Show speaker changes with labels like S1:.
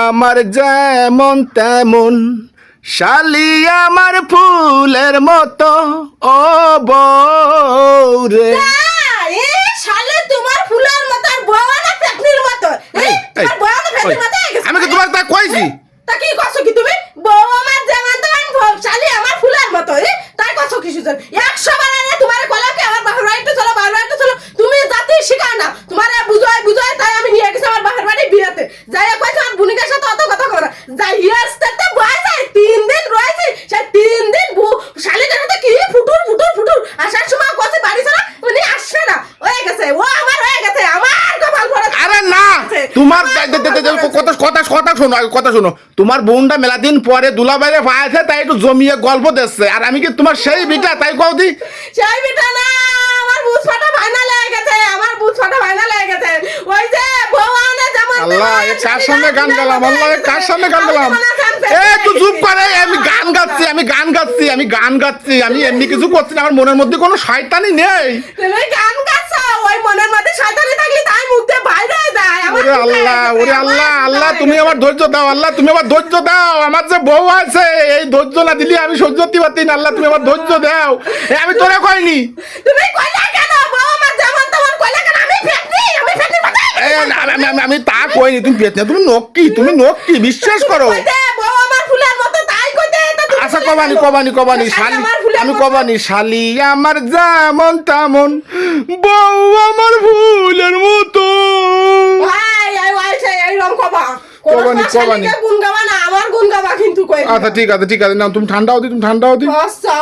S1: আমার যেমন তেমন, শালি আমার ফুলের মতো ও বউ রে।
S2: এ শালে তোমার ফুলের মতো আর বউ না পেটনির মতো। তোমার বউ না পেটনির মতো হয়ে গেছে।
S1: আমি কি তোমার তা কইছি?
S2: তা কি কইছো কি তুমি? বউ আমার যেমন তেমন বউ, শালি আমার ফুলের মতো। তাই কইছো কি সুজন? 100 বার আরে তোমার কলা কি আমার বাহির বাড়িতে চলো, বাহির বাড়িতে চলো। তুমি জাতি শিখা না। তোমারে বুঝাই বুঝাই তাই আমি নিয়ে গেছি আমার বাহির বাড়ি বিয়েতে। যাই কইছো আর বুনিকের সাথে অত কথা করা। যাই আসতে বয়স 3 দিন রয়েছে। সেই 3 দিন শালিটার সাথে কি ফুটুর ফুটুর ফুটুর। আসার সময় কইছে বাড়ি ছাড়া উনি আসছে না। হয়ে গেছে ও আমার হয়ে গেছে। আমার কপাল পড়ে।
S1: আরে না, তোমার কথা শোনো। তোমার বোনটা মেলা দিন পরে দুলাভাইরে পাইছে, তাই একটু জমিয়ে গল্প দিচ্ছে। আর আমি কি তোমার সেই বিটা, তাই কও দি?
S2: সেই বিটা না, আমার বুঝ ফাটা ফাইনাল হয়ে গেছে। আমার বুঝ ফাটা ফাইনাল হয়ে গেছে। ওই যে বউয়ানে যেমন
S1: আল্লাহ, এ কার সামনে গান গেলাম? আল্লাহ, এ কার সামনে গান গেলাম? এ তুই চুপ করে, আমি গান গাচ্ছি। আমি এমনি কিছু করছি না, আমার মনের মধ্যে কোনো শয়তানি নেই।
S2: তুমি গান গাচ্ছো, ওই মনের মধ্যে শয়তানি থাকলে তাই মুখ দিয়ে বাইরে হয়ে যায়।
S1: ওরে আল্লাহ, আল্লাহ তুমি আমার ধৈর্য দাও। আল্লাহ তুমি আমার ধৈর্য দাও। আমার যে বউ আছে, এই ধৈর্য না দিলে আমি সহ্য করতে পারতি না। আল্লাহ তুমি আমার ধৈর্য দাও। আমি তোরা কইনি।
S2: তুমি কইলা কেন? বউ আমার যেমন তেমন কইলা কেন? আমি ফেটনি বাজাই।
S1: আমি তা কইনি। তুমি পেত না, তুমি নক্কি বিশ্বাস করো।
S2: বউ আমার ফুলের মতো তাই কইতে।
S1: আচ্ছা কবানি শালি, আমি কবানি শালি আমার যেমন তেমন, বউ আমার ফুলের মতো।
S2: কবানি গুন গাওয়া না, আমার গুন গাওয়া কিন্তু কই।
S1: আচ্ছা ঠিক আছে, না তুমি ঠান্ডা হতি।
S2: আচ্ছা।